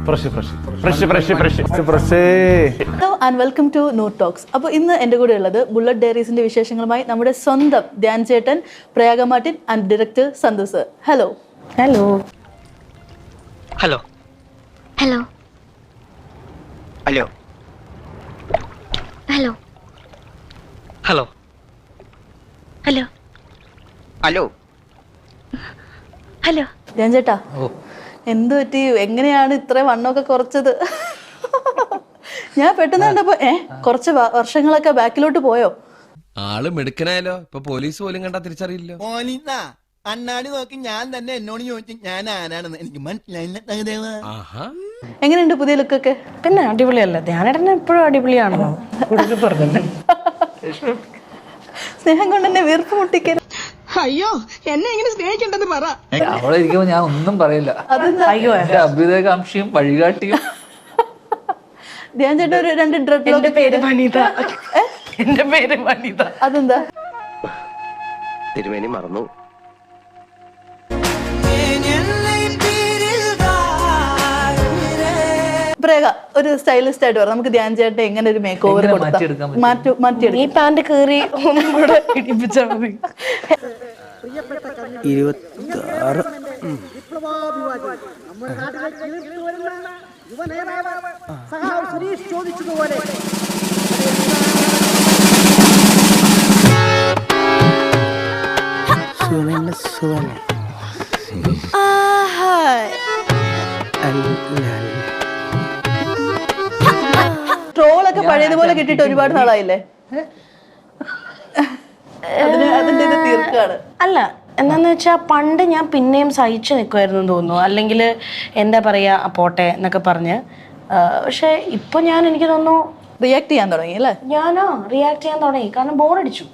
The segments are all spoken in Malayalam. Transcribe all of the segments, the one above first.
Hello and welcome to Note Talks. അപ്പോൾ ഇന്ന് എൻ്റെ കൂടെ ഉള്ളത് ബുള്ളറ്റ് ഡയറീസിന്റെ വിശേഷങ്ങളുമായി നമ്മുടെ സ്വന്തം ധ്യാൻ ചേട്ടൻ, Prayaga Martin and director Santhu sir. Hello. Hello. Hello. Hello. Hello. Hello. Hello. Hello. Hello. Hello. Dhyan ചേട്ടാ, എന്ത് പറ്റി? എങ്ങനെയാണ് ഇത്ര വണ്ണമൊക്കെ കുറച്ചത്? ഞാൻ പെട്ടെന്ന് കണ്ടപ്പോ കുറച്ച് വർഷങ്ങളൊക്കെ ബാക്കിലോട്ട് പോയോ? ആള് മിടുക്കനായാലോ. ഇപ്പൊ പോലീസ് പോലും കണ്ടാ തിരിച്ചറിയില്ലോ. അണ്ണാടി നോക്കി ഞാൻ തന്നെ എന്നോട് ചോദിച്ചു ഞാൻ ആരാണെന്ന്. എനിക്ക് മനസ്സിലായില്ല. എങ്ങനെയുണ്ട് പുതിയ ലുക്കൊക്കെ? പിന്നെ അടിപൊളിയല്ല, ധ്യാനേട്ടന് എപ്പോഴും അടിപൊളിയാണല്ലോ. സ്നേഹം കൊണ്ട് എന്നെ വീർപ്പ് മുട്ടിക്കരുത്. അയ്യോ, എന്നെ എങ്ങനെ സ്നേഹിക്കണ്ടെന്ന് പറ. അവിടെ ഇരിക്കുമ്പോ ഞാൻ ഒന്നും പറയില്ല. അയ്യോ, എന്റെ അഭ്യുദയകാംക്ഷിയും വഴികാട്ടിയും. ധ്യാൻ ചേട്ടാ ഒരു രണ്ട് ഡ്രെഡ് എന്റെ പേര് വനിത. എന്റെ പേര് വനിത. അതെന്താ? തിരുമേനി മറന്നു. പ്രേഗ ഒരു സ്റ്റൈലിസ്റ്റ് ആയിട്ട് പറയാം, നമുക്ക് ധ്യാൻ ചേട്ടൻ എങ്ങനെ ഒരു മേക്ക് ഓവർ മാറ്റിയെടുക്കാം? ഈ പാന്റ് കീറി ഒന്നും കൂടെ ഇടിപ്പിച്ചാ മതി. 26 ട്രോളൊക്കെ പഴയതുപോലെ കിട്ടിയിട്ട് ഒരുപാട് നാളായില്ലേ? അതിന്റെ ഇത് തീർക്കാണ്. അല്ല, എന്താന്ന് വെച്ചാ പണ്ട് ഞാൻ പിന്നെയും സഹിച്ചു നിൽക്കുമായിരുന്നു തോന്നുന്നു, അല്ലെങ്കിൽ എന്താ പറയാ പോട്ടെ എന്നൊക്കെ പറഞ്ഞ്. പക്ഷെ ഇപ്പൊ ഞാൻ എനിക്ക് തോന്നുന്നു റിയാക്ട് ചെയ്യാൻ തുടങ്ങി അല്ലേ? ഞാനോ റിയാക്ട് ചെയ്യാൻ തുടങ്ങി, കാരണം ബോറടിച്ചു.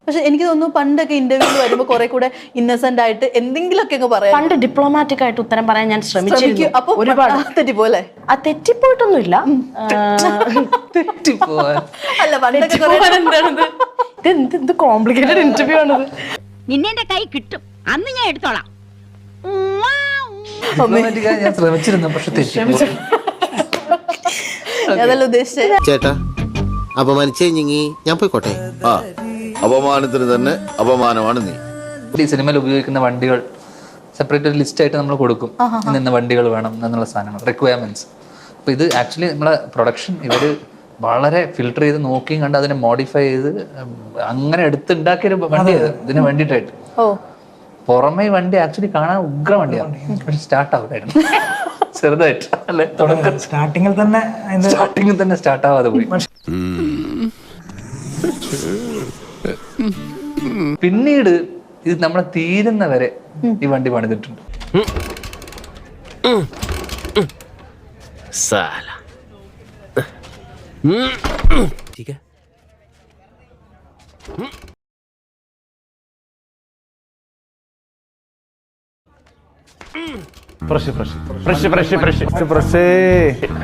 പക്ഷെ എനിക്ക് തോന്നുന്നു പണ്ടൊക്കെ ഇന്റർവ്യൂവിൽ വരുമ്പോ കുറെ കൂടെ ഇന്നസെന്റ് ആയിട്ട് എന്തെങ്കിലുമൊക്കെ അങ്ങ് പറയാം. പണ്ട് ഡിപ്ലോമാറ്റിക് ആയിട്ട് ഉത്തരം പറയാൻ ഞാൻ ശ്രമിച്ചു. അപ്പൊ ഒരുപാട് തെറ്റിപ്പോലെ. ആ തെറ്റിപ്പോയിട്ടൊന്നുമില്ല. അല്ല, പണ്ടൊക്കെ എന്ത് കോംപ്ലിക്കേറ്റഡ് ഇന്റർവ്യൂ ആണത്. നിന്നെ കൈ കിട്ടും, അന്ന് ഞാൻ എടുത്തോളാം. ഞാൻ ശ്രമിച്ചിരുന്നു, പക്ഷെ തെറ്റി. അതല്ല ഉദ്ദേശിച്ചത്. ചേട്ടാ, അപമാനിച്ചേ ഞാൻ പോയിക്കോട്ടെ. അപമാനത്തിന് തന്നെ അപമാനമാണ് നീ. ഈ സിനിമയിൽ ഉപയോഗിക്കുന്ന വണ്ടികൾ സെപ്പറേറ്റ് ഒരു ലിസ്റ്റ് ആയിട്ട് നമ്മൾ കൊടുക്കും. ഇന്ന വണ്ടികൾ വേണം എന്നുള്ള സാധനങ്ങൾ, റിക്വയർമെന്റ്സ്. അപ്പൊ ഇത് ആക്ച്വലി നമ്മളെ പ്രൊഡക്ഷൻ ഇവര് വളരെ ഫിൽട്ടർ ചെയ്ത് നോക്കിയും കണ്ട് അതിനെ മോഡിഫൈ ചെയ്ത് അങ്ങനെ എടുത്തുണ്ടാക്കിയൊരു വണ്ടിയാണ് ഇതിന് വേണ്ടിയിട്ടായിട്ട്. പുറമെ വണ്ടി ആക്ച്വലി കാണാൻ ഉഗ്ര വണ്ടിയാണ്, പക്ഷെ സ്റ്റാർട്ട് ആവില്ലായിരുന്നു. ചെറുതായിട്ട് അല്ലെ, സ്റ്റാർട്ടിങ്ങിൽ തന്നെ സ്റ്റാർട്ട് ആവാതെ പോയി. പിന്നീട് ഇത് നമ്മളെ തീരുന്നവരെ ഈ വണ്ടി പണിതിട്ടുണ്ട്. ഫ്രഷ്